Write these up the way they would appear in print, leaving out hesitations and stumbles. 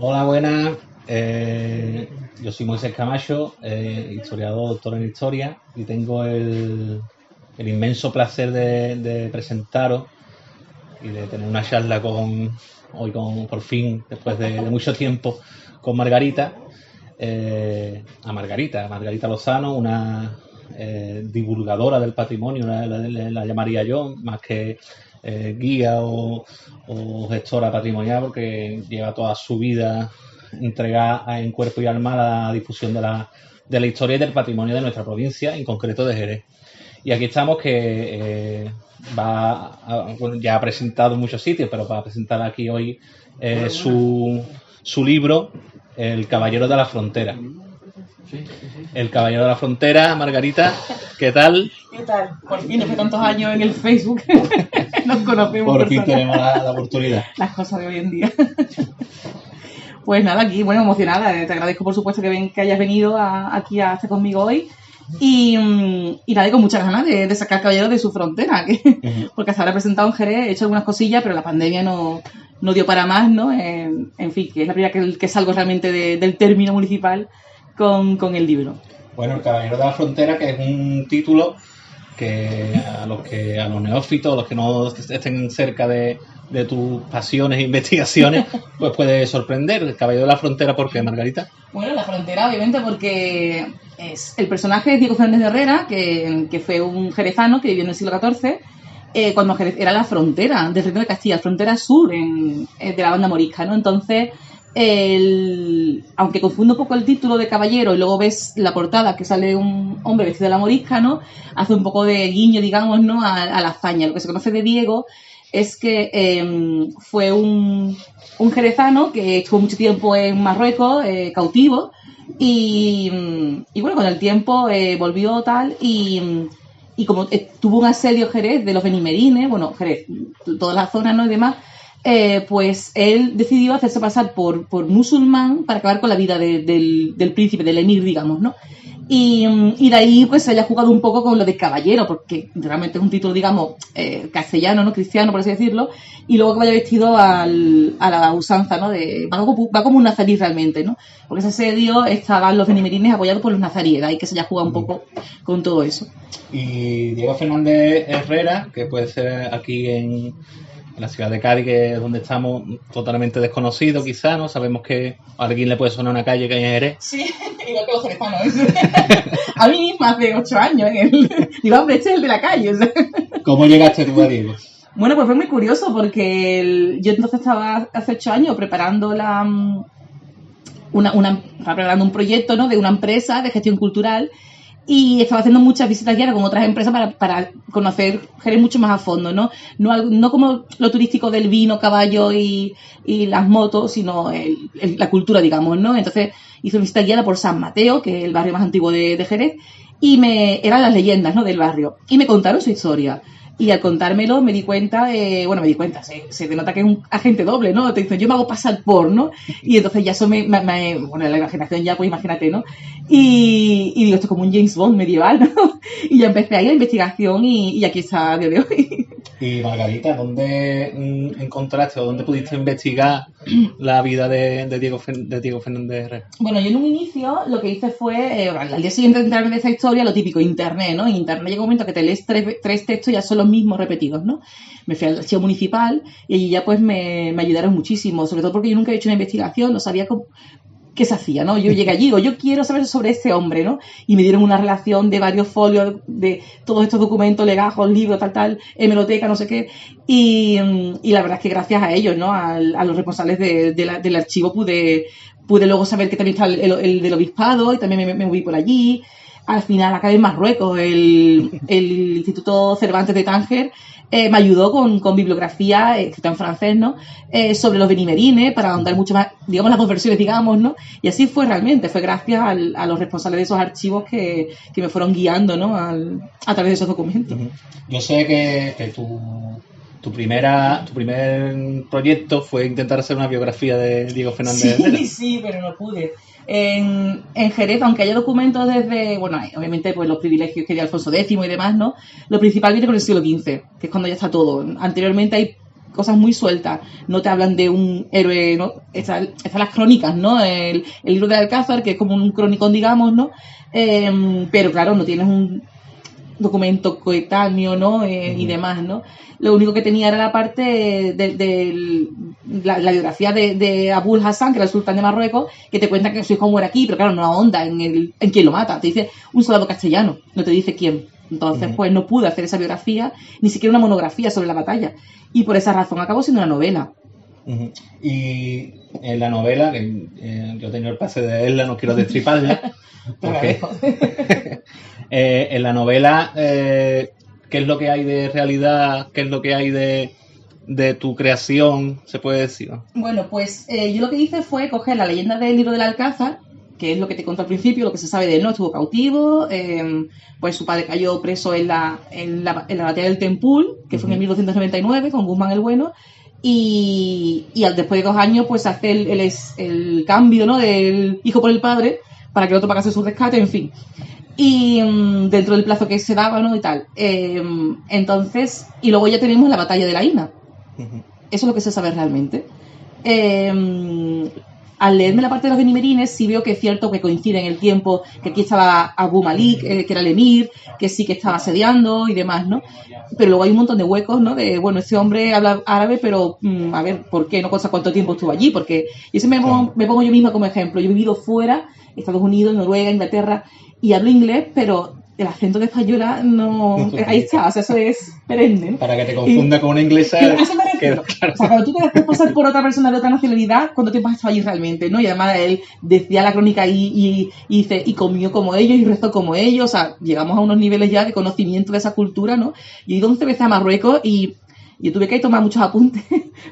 Hola, buenas. Yo soy Moisés Camacho, historiador, doctor en historia, y tengo el inmenso placer de presentaros y de tener una charla por fin, después de mucho tiempo, con Margarita. A Margarita Lozano, una divulgadora del patrimonio, la llamaría yo, más que guía o gestora patrimonial, porque lleva toda su vida entregada en cuerpo y alma a la difusión de la historia y del patrimonio de nuestra provincia, en concreto de Jerez. Y aquí estamos que ya ha presentado en muchos sitios, pero va a presentar aquí hoy su libro, El Caballero de la Frontera. El Caballero de la Frontera, Margarita, ¿qué tal? ¿Qué tal? Por fin, después de tantos años en el Facebook, nos conocemos. Por fin tenemos la oportunidad. Las cosas de hoy en día. Pues nada, aquí, bueno, emocionada. Te agradezco, por supuesto, que hayas venido aquí a estar conmigo hoy. Y nada, con muchas ganas de sacar Caballero de su frontera, porque hasta ahora he presentado en Jerez, he hecho algunas cosillas, pero la pandemia no dio para más, ¿no? En fin, que es la primera que salgo realmente del término municipal con el libro. Bueno, El Caballero de la Frontera, que es un título que a los neófitos, a los que no estén cerca de tus pasiones e investigaciones, pues puede sorprender. El Caballero de la Frontera, ¿por qué, Margarita? Bueno, la frontera, obviamente, porque el personaje es Diego Fernández de Herrera, que fue un jerezano que vivió en el siglo XIV, cuando Jerez era la frontera del Reino de Castilla, frontera sur de la banda morisca, ¿no? Entonces, aunque confunde un poco el título de caballero y luego ves la portada que sale un hombre vestido de la morisca, ¿no? Hace un poco de guiño, digamos, ¿no? A la hazaña. Lo que se conoce de Diego es que fue un jerezano que estuvo mucho tiempo en Marruecos, cautivo, y bueno, con el tiempo volvió tal y como tuvo un asedio Jerez de los benimerines, bueno, Jerez, toda la zona, ¿no? Y demás, pues él decidió hacerse pasar por musulmán para acabar con la vida del príncipe, del emir, digamos, ¿no? Y de ahí pues se haya jugado un poco con lo de caballero, porque realmente es un título, digamos, castellano, ¿no? Cristiano, por así decirlo, y luego que vaya vestido a la usanza, ¿no? Va como un nazarí realmente, ¿no? Porque ese asedio estaban los benimerines apoyados por los nazaríes, y que se haya jugado un poco con todo eso. Y Diego Fernández Herrera, que puede ser aquí en la ciudad de Cádiz, que es donde estamos, totalmente desconocido quizá, ¿no? Sabemos que a alguien le puede sonar una calle que hay en Jerez. Sí, igual que los jerezanos. A mí misma hace 8 años. Digo, hombre, este es el de la calle. O sea. ¿Cómo llegaste tú a Diego? Bueno, pues fue muy curioso porque yo entonces estaba hace 8 años preparando preparando un proyecto, ¿no? De una empresa de gestión cultural. Y estaba haciendo muchas visitas guiadas con otras empresas para conocer Jerez mucho más a fondo, ¿no? No como lo turístico del vino, caballo y las motos, sino la cultura, digamos, ¿no? Entonces hice una visita guiada por San Mateo, que es el barrio más antiguo de Jerez, y eran las leyendas, ¿no? Del barrio. Y me contaron su historia. Y al contármelo me di cuenta, se denota que es un agente doble, ¿no? Te dicen, yo me hago pasar por, ¿no? Y entonces ya eso bueno, la imaginación ya, pues imagínate, ¿no? Y digo, esto es como un James Bond medieval, ¿no? Y ya empecé ahí la investigación y aquí está a día de hoy. Y Margarita, ¿dónde encontraste o dónde pudiste investigar la vida de Diego Fernández Herrera? Bueno, yo en un inicio lo que hice fue, al día siguiente de enterarme de esa historia, lo típico, internet, ¿no? En internet llega un momento que te lees tres textos y ya son los mismos repetidos, ¿no? Me fui al archivo municipal y allí ya pues me ayudaron muchísimo, sobre todo porque yo nunca había hecho una investigación, no sabía qué se hacía, ¿no? Yo llegué allí, digo, yo quiero saber sobre este hombre, ¿no? Y me dieron una relación de varios folios de todos estos documentos, legajos, libros, tal, hemeroteca, no sé qué. Y la verdad es que gracias a ellos, ¿no? A los responsables del archivo pude luego saber que también está el del obispado y también me moví por allí. Al final acabé en Marruecos, el Instituto Cervantes de Tánger me ayudó con bibliografía escrita en francés, ¿no? Sobre los benimerines para ahondar mucho más, digamos, las conversiones, digamos, ¿no? Y así fue realmente, fue gracias a los responsables de esos archivos que me fueron guiando, ¿no? A través de esos documentos. Yo sé que tu primer proyecto fue intentar hacer una biografía de Diego Fernández Herrera. Sí, pero no pude. En Jerez, aunque haya documentos desde, bueno, obviamente pues los privilegios que dio Alfonso X y demás, ¿no? Lo principal viene con el siglo XV, que es cuando ya está todo. Anteriormente hay cosas muy sueltas. No te hablan de un héroe, ¿no? Están las crónicas, ¿no? El libro de Alcázar, que es como un cronicón, digamos, ¿no? Pero claro, no tienes un documento coetáneo, ¿no? Y demás, ¿no? Lo único que tenía era la parte de la biografía de Abul Hassan, que era el sultán de Marruecos, que te cuenta que su hijo muere aquí, pero claro, no ahonda en quién lo mata. Te dice un soldado castellano, no te dice quién. Entonces, pues no pude hacer esa biografía, ni siquiera una monografía sobre la batalla. Y por esa razón acabó siendo una novela. Y en la novela, que yo he tenido el placer de leerla, no quiero destriparla, porque en la novela, ¿qué es lo que hay de realidad? ¿Qué es lo que hay de tu creación? ¿Se puede decir? Bueno, pues yo lo que hice fue coger la leyenda del libro del Alcázar, que es lo que te conté al principio, lo que se sabe de él, ¿no? Estuvo cautivo, pues su padre cayó preso en la batalla del Tempul, que fue en 1299, con Guzmán el Bueno, y después de 2 años, pues hace el cambio, ¿no? Del hijo por el padre, para que el otro pagase su rescate, en fin. Y dentro del plazo que se daba, ¿no? Y tal. Entonces, y luego ya tenemos la batalla de la Ina. Eso es lo que se sabe realmente. Al leerme la parte de los benimerines, sí veo que es cierto que coincide en el tiempo, que aquí estaba Abu Malik, que era el emir, que sí que estaba asediando y demás, ¿no? Pero luego hay un montón de huecos, ¿no? De, bueno, este hombre habla árabe, pero, a ver, ¿por qué? No cosa cuánto tiempo estuvo allí, porque yo siempre me pongo yo misma como ejemplo. Yo he vivido fuera, Estados Unidos, Noruega, Inglaterra, y hablo inglés, pero el acento de española no... Ahí está, o sea, eso es perenne, ¿no? Para que te confunda con una inglesa... Claro. O sea, cuando tú te haces pasar por otra persona de otra nacionalidad, ¿cuánto tiempo has estado allí realmente, no? Y además él decía la crónica y dice, y comió como ellos y rezó como ellos, o sea, llegamos a unos niveles ya de conocimiento de esa cultura, ¿no? Yo he ido 11 veces a Marruecos y yo tuve que tomar muchos apuntes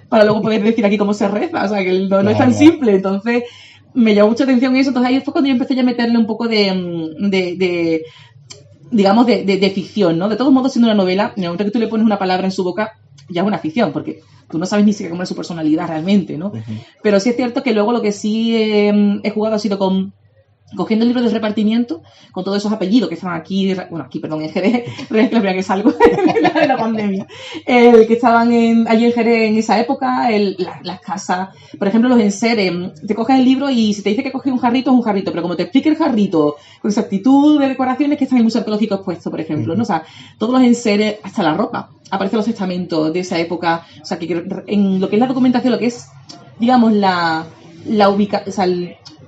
para luego poder decir aquí cómo se reza, o sea, que no es tan simple, entonces me llamó mucha atención eso, entonces ahí fue cuando yo empecé ya a meterle un poco de ficción, ¿no? De todos modos, siendo una novela, en el momento que tú le pones una palabra en su boca, ya es una ficción, porque tú no sabes ni siquiera cómo es su personalidad realmente, ¿no? Pero sí es cierto que luego lo que sí he jugado ha sido cogiendo el libro de repartimiento con todos esos apellidos que estaban aquí, en Jerez, la primera que salgo de la pandemia, que estaban allí en Jerez en esa época, las casas, por ejemplo, los enseres, te coges el libro y si te dice que coges un jarrito, es un jarrito, pero como te explique el jarrito con exactitud de decoraciones que están en el Museo Arqueológico expuesto, por ejemplo, ¿no? O sea, todos los enseres, hasta la ropa, aparecen los testamentos de esa época, o sea, que en lo que es la documentación, lo que es, digamos, la ubicación, o sea,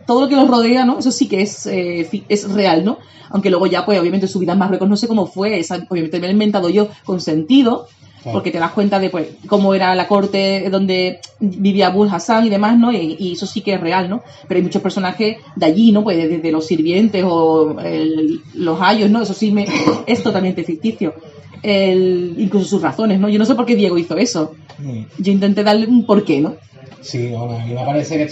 todo lo que los rodea, ¿no? Eso sí que es real, ¿no? Aunque luego ya, pues, obviamente, su vida en Marruecos no sé cómo fue, obviamente me lo he inventado yo con sentido, claro, porque te das cuenta de, pues, cómo era la corte donde vivía Abul Hassan y demás, ¿no? Y eso sí que es real, ¿no? Pero hay muchos personajes de allí, ¿no? Pues desde los sirvientes o los ayos, ¿no? Eso sí es totalmente ficticio. Incluso sus razones, ¿no? Yo no sé por qué Diego hizo eso. Yo intenté darle un porqué, ¿no? Sí, bueno, a mí me parece que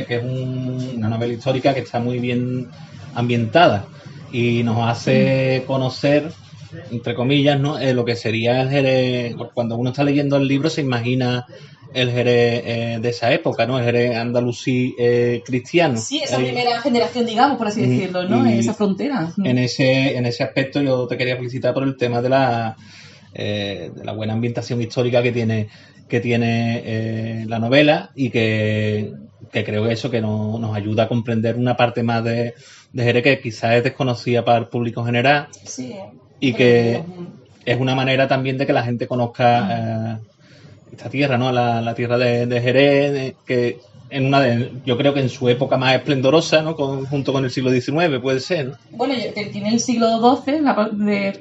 que es una novela histórica que está muy bien ambientada y nos hace conocer, entre comillas, ¿no? Lo que sería el Jerez. Cuando uno está leyendo el libro se imagina el Jerez de esa época, ¿no? El Jerez andalusí cristiano. Sí, esa primera generación, digamos, por así decirlo, ¿no? En esa frontera. En ese aspecto yo te quería felicitar por el tema de la buena ambientación histórica que tiene la novela y que creo que eso que nos ayuda a comprender una parte más de Jerez que quizás es desconocida para el público general. Sí, y que es una manera también de que la gente conozca esta tierra, ¿no? La tierra de Jerez, que yo creo que en su época más esplendorosa, ¿no? Junto con el siglo XIX, puede ser, ¿no? Bueno, tiene el siglo XII,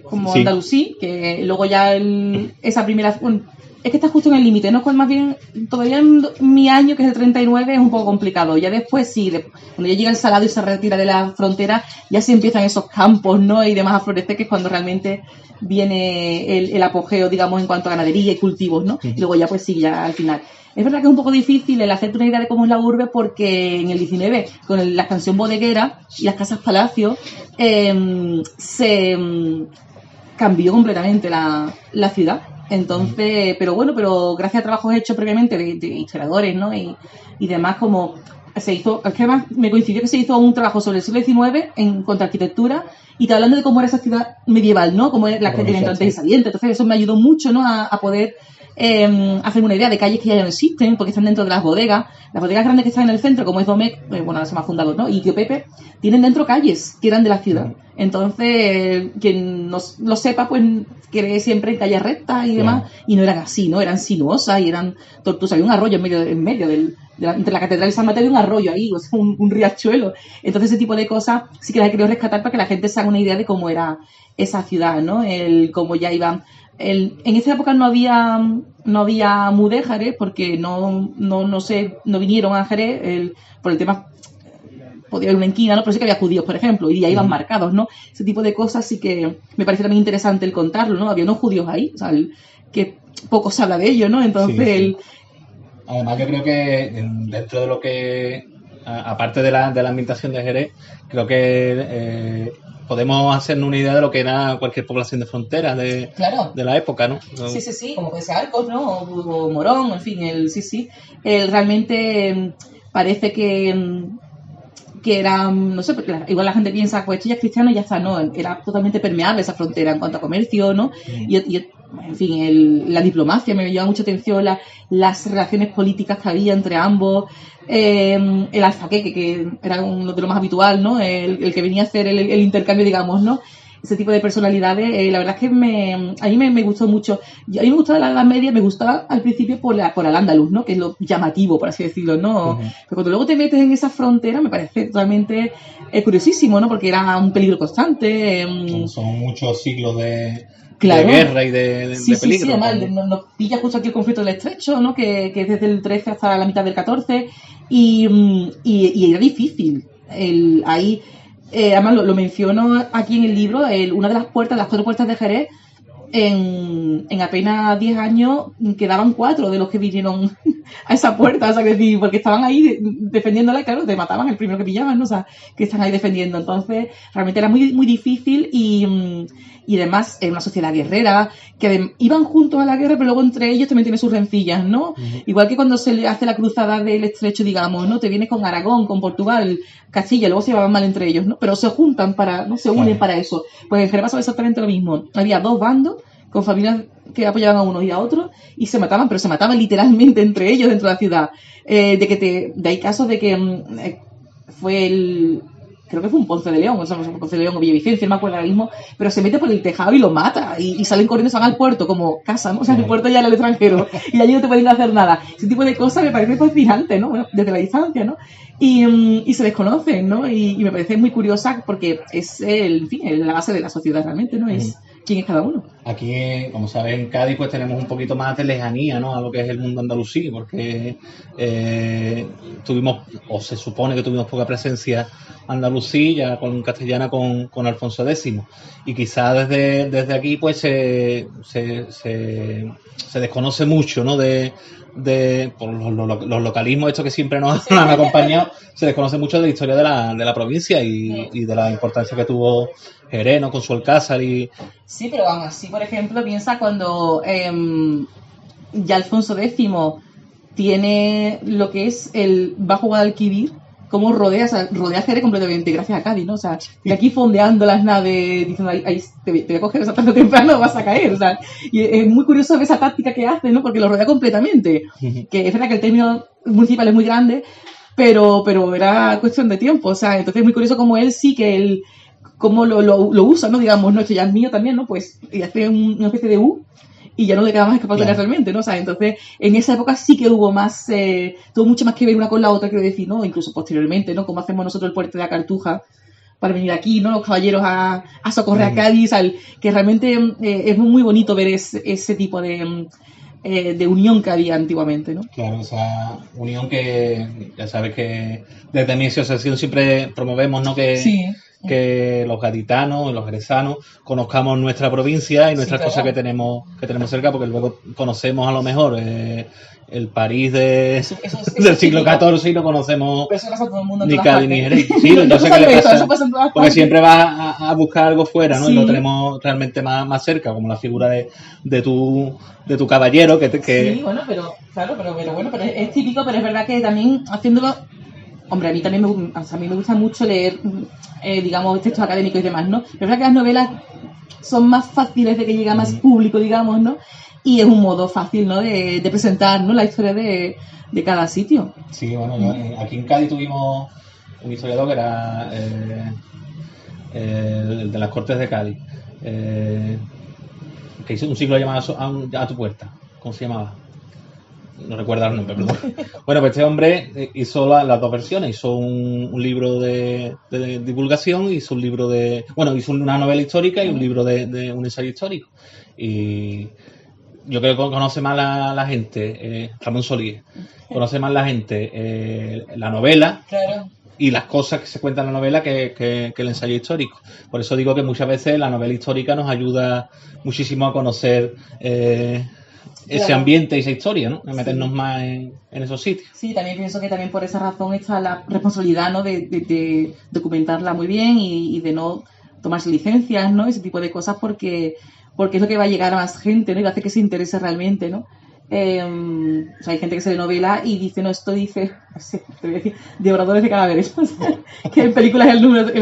como sí, Andalusí, que luego ya esa primera... es que está justo en el límite, ¿no? Más bien, todavía en mi año, que es el 39, es un poco complicado. Ya después, sí, cuando ya llega el Salado y se retira de la frontera, ya se empiezan esos campos, ¿no? Y demás a florecer, que es cuando realmente viene el apogeo, digamos, en cuanto a ganadería y cultivos, ¿no? Y luego ya, pues sí, ya al final. Es verdad que es un poco difícil el hacerte una idea de cómo es la urbe porque en el 19, con la expansión bodeguera y las casas palacios, se cambió completamente la ciudad. Entonces, pero gracias a trabajos hechos previamente de historiadores, ¿no? Y demás, como se hizo, es que además me coincidió que se hizo un trabajo sobre el siglo XIX en cuanto a arquitectura y está hablando de cómo era esa ciudad medieval, ¿no? Cómo era la que tenía entonces y saliente. Entonces eso me ayudó mucho, ¿no? A poder hacerme una idea de calles que ya no existen, porque están dentro de las bodegas. Las bodegas grandes que están en el centro, como es Domecq, bueno, ahora se llama Fundador, ¿no? Y Tío Pepe, tienen dentro calles que eran de la ciudad. Entonces, quien no lo sepa, pues cree siempre en calles rectas y demás, y no eran así, ¿no? Eran sinuosas y eran tortuosas. Había un arroyo entre la Catedral de San Mateo y un arroyo ahí, o sea, un riachuelo. Entonces, ese tipo de cosas sí que las he querido rescatar para que la gente se haga una idea de cómo era esa ciudad, ¿no? Cómo ya iban. En esa época no había mudéjares porque no vinieron a Jerez por el tema. Podía haber una inquina, ¿no? Pero sí que había judíos, por ejemplo, y ya iban marcados, ¿no? Ese tipo de cosas sí que me parece también interesante el contarlo, ¿no? Había unos judíos ahí, o sea, que poco se habla de ello, ¿no? Entonces, Además, yo creo que dentro de lo que, aparte de la ambientación de Jerez, creo que podemos hacernos una idea de lo que era cualquier población de frontera de la época, ¿no? Sí, como puede ser Arcos, ¿no? O Morón, en fin, realmente parece que era, no sé, igual la gente piensa, pues esto ya es cristiano y ya está, no, era totalmente permeable esa frontera en cuanto a comercio, ¿no? Y en fin, la diplomacia me llama mucha atención, las relaciones políticas que había entre ambos, el alfaqueque, que era uno de lo más habitual, ¿no? El que venía a hacer el intercambio, digamos, ¿no? Ese tipo de personalidades, la verdad es que a mí me gustó mucho. A mí me gustaba la Edad Media, me gustaba al principio por Al-Ándalus, ¿no? Que es lo llamativo, por así decirlo, ¿no? Pero cuando luego te metes en esa frontera me parece totalmente curiosísimo, ¿no? Porque era un peligro constante. Son muchos siglos de guerra y de peligro. Sí, además nos pilla justo aquí el conflicto del Estrecho, ¿no? Que es desde el 13 hasta la mitad del 14 y era difícil. Ahí además lo menciono aquí en el libro, una de las 4 puertas de Jerez, en apenas 10 años quedaban 4 de los que vinieron a esa puerta, o sea, porque estaban ahí defendiéndola y claro, te mataban el primero que pillaban, ¿no? O sea, que están ahí defendiendo. Entonces, realmente era muy, muy difícil y además era una sociedad guerrera, que iban juntos a la guerra, pero luego entre ellos también tienen sus rencillas, ¿no? Igual que cuando se le hace la cruzada del Estrecho, digamos, ¿no? Te vienes con Aragón, con Portugal, Castilla, luego se llevaban mal entre ellos, ¿no? Pero se juntan ¿no? Se unen para eso. Pues en Jerez pasaba exactamente lo mismo. Había 2 bandos con familias que apoyaban a uno y a otro y se mataban, pero se mataban literalmente entre ellos dentro de la ciudad. De ahí casos de que creo que fue un Ponce de León, o sea, Ponce de León o Villavicencio, no me acuerdo ahora mismo, pero se mete por el tejado y lo mata, y salen corriendo, se van al puerto, como casa, ¿no? O sea, el puerto ya era el extranjero, y allí no te pueden hacer nada. Ese tipo de cosas me parece fascinante, ¿no? Bueno, desde la distancia, ¿no? Y se desconocen, ¿no? Y me parece muy curiosa porque es, en fin, la base de la sociedad realmente, ¿no? Es quién es cada uno. Aquí, como sabes, en Cádiz pues tenemos un poquito más de lejanía, ¿no? A lo que es el mundo andalusí, porque se supone que tuvimos poca presencia andalusí, ya con castellana con Alfonso X, y quizás desde aquí pues se desconoce mucho, ¿no? Por los localismos estos que siempre nos han acompañado, se desconoce mucho de la historia de la provincia y de la importancia que tuvo Jerez, ¿no? Con su alcázar y... Sí, pero aún así, por ejemplo, piensa cuando ya Alfonso X tiene lo que es el Bajo Guadalquivir, cómo rodea Jerez completamente, gracias a Cádiz, ¿no? O sea, y aquí fondeando las naves, diciendo, ahí te voy a coger, o sea, tarde o temprano vas a caer, o sea, y es muy curioso ver esa táctica que hace, ¿no? Porque lo rodea completamente, que es verdad que el término municipal es muy grande, pero era cuestión de tiempo, o sea, entonces es muy curioso como él sí que él, cómo lo usa, ¿no? Digamos, no, esto ya es mío también, ¿no? Pues, y hace una especie de U, y ya no le queda más escapatoria realmente, ¿no? O sea, entonces, en esa época sí que hubo tuvo mucho más que ver una con la otra, quiero decir, ¿no? Incluso posteriormente, ¿no? Como hacemos nosotros el puerto de la Cartuja para venir aquí, ¿no? Los caballeros a socorrer a Cádiz, que realmente es muy bonito ver ese tipo de unión que había antiguamente, ¿no? Claro, esa unión que ya sabes que desde mi asociación siempre promovemos, ¿no? Que los gaditanos y los jerezanos conozcamos nuestra provincia y nuestras cosas que tenemos cerca, porque luego conocemos a lo mejor el París del siglo XIV y no conocemos ni Cádiz ni Jerez. Sí, yo sé que le pasa, porque siempre vas a buscar algo fuera, ¿no? Sí. Y lo tenemos realmente más cerca, como la figura de tu caballero que Sí, bueno, pero es típico, pero es verdad que también haciéndolo. Hombre, a mí también me gusta mucho leer, digamos, textos académicos y demás, ¿no? Pero es verdad que las novelas son más fáciles de que llegue a más público, digamos, ¿no? y es un modo fácil, ¿no? de presentar, ¿no? La historia de cada sitio. Sí, bueno, aquí en Cádiz tuvimos un historiador que era el de las Cortes de Cádiz, que hizo un ciclo llamado a tu puerta. ¿Cómo se llamaba? No recuerdo el nombre, perdón. Bueno, pues este hombre hizo las dos versiones. Hizo un libro de divulgación, hizo un libro hizo una novela histórica y un libro de un ensayo histórico. Y yo creo que conoce más la gente, Ramón Solís, conoce más la gente la novela. Claro. Y las cosas que se cuentan en la novela que el ensayo histórico. Por eso digo que muchas veces la novela histórica nos ayuda muchísimo a conocer ese ambiente y esa historia, ¿no? A meternos más en esos sitios. Sí, también pienso que también por esa razón está la responsabilidad, ¿no? de documentarla muy bien y de no tomarse licencias, ¿no? Ese tipo de cosas porque es lo que va a llegar a más gente, ¿no? Y va a hacer que se interese realmente, ¿no? O sea, hay gente que se ve novela y dice, no, esto dice, no sé, te voy a decir, devoradores de cadáveres, o sea, que en películas el número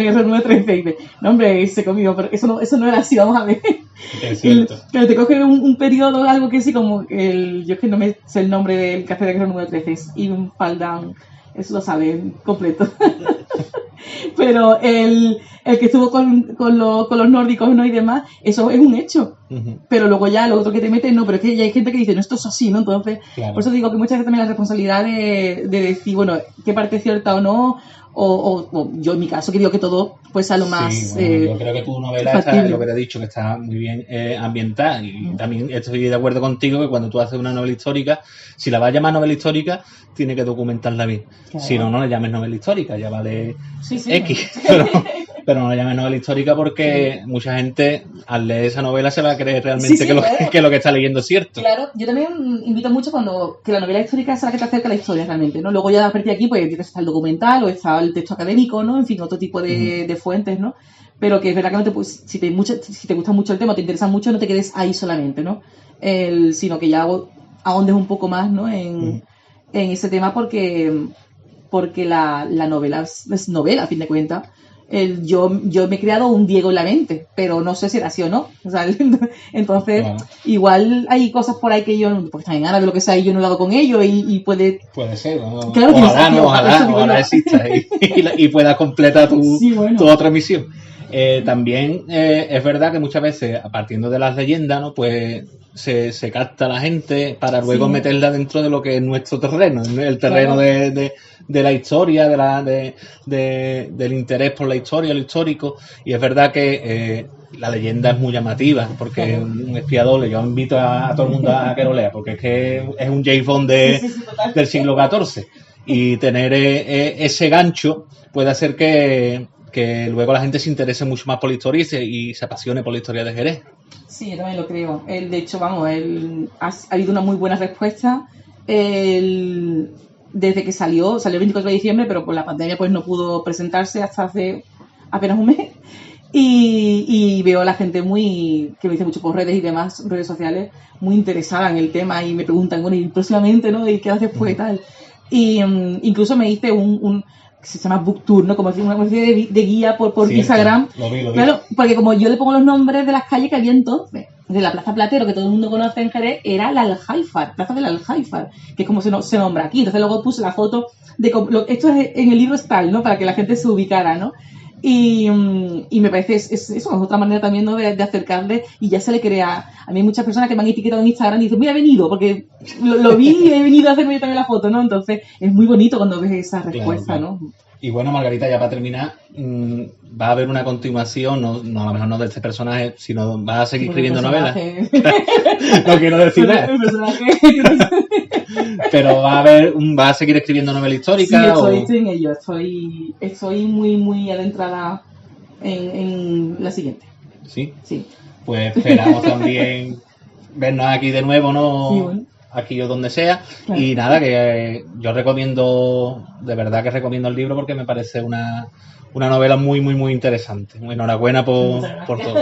13 dice, no hombre, se comió, pero eso no era así, vamos a ver. Es cierto. Pero te coge un periodo, algo que sí, como yo es que no me sé el nombre del café de guerra número 13, es Ibn Faldan, eso lo sabe completo. Pero el que estuvo con los nórdicos, ¿no? Y demás, eso es un hecho. Uh-huh. Pero luego ya lo otro que te meten, no, pero es que ya hay gente que dice, no, esto es así, ¿no? Entonces, claro. Por eso digo que muchas veces también la responsabilidad de decir, bueno, qué parte es cierta o no, o yo en mi caso que digo que todo pues sea lo más yo creo que tu novela está, lo que te he dicho, que está muy bien ambientada, y también estoy de acuerdo contigo que cuando tú haces una novela histórica, si la vas a llamar novela histórica, tiene que documentarla bien. Claro. Si no, no la llames novela histórica, ya vale X. Pero no la llames novela histórica porque mucha gente al leer esa novela se va a creer realmente que lo que está leyendo es cierto. Claro, yo también invito mucho que la novela histórica es la que te acerca a la historia realmente, ¿no? Luego ya a partir de aquí pues está el documental o está el texto académico, ¿no? En fin, otro tipo de fuentes, ¿no? Pero que es verdad que no te, pues, si te gusta mucho el tema, te interesa mucho, no te quedes ahí solamente, ¿no? Sino que ya ahondes un poco más, ¿no? En ese tema porque la novela es novela, a fin de cuentas. Yo me he creado un Diego en la mente, pero no sé si era así o no. O sea, entonces, claro. Igual hay cosas por ahí que yo, porque están en árabe, lo que sea, y yo no he hablado con ellos y puede ser, ¿no? Claro, ojalá exista y pueda completar tu otra misión. También es verdad que muchas veces, partiendo de las leyendas, ¿no? Pues se capta a la gente para luego meterla dentro de lo que es nuestro terreno, el terreno de la historia, del interés por la historia, lo histórico. Y es verdad que la leyenda es muy llamativa, porque un espiador, yo invito a todo el mundo a que lo lea, porque es que es un James Bond del siglo XIV. Y tener ese gancho puede hacer que luego la gente se interese mucho más por la historia y se apasione por la historia de Jerez. Sí, yo también lo creo. De hecho, ha habido una muy buena respuesta. Desde que salió el 24 de diciembre, pero por la pandemia pues no pudo presentarse hasta hace apenas un mes. Y veo a la gente que me dice mucho por redes y demás, redes sociales, muy interesada en el tema y me preguntan, bueno, y próximamente, ¿no? ¿Y qué haces después y tal? Y incluso me hice un que se llama Book Tour, ¿no? Como una especie de guía por Instagram. Lo vi. Claro, porque como yo le pongo los nombres de las calles que había entonces, de la Plaza Platero, que todo el mundo conoce en Jerez, era la Aljaifar, Plaza del Aljaifar, que es como se nombra aquí. Entonces luego puse la foto esto es en el libro Style, ¿no? Para que la gente se ubicara, ¿no? Y me parece eso es otra manera también, ¿no? de acercarle, y ya se le crea. A mí hay muchas personas que me han etiquetado en Instagram y dicen, mira, he venido porque lo vi y he venido a hacerme yo también la foto, ¿no? Entonces es muy bonito cuando ves esa respuesta, claro. ¿No? Y bueno, Margarita, ya para terminar, va a haber una continuación, no a lo mejor no de este personaje, sino vas a seguir escribiendo novelas. No quiero decir nada. Pero va a seguir escribiendo novela histórica. Sí, estoy en ello, estoy muy, muy adentrada en la siguiente. ¿Sí? Sí. Pues esperamos también vernos aquí de nuevo, ¿no? Sí, bueno. Aquí o donde sea, claro. Y nada, que yo de verdad que recomiendo el libro porque me parece una novela muy, muy, muy interesante. Enhorabuena por todo.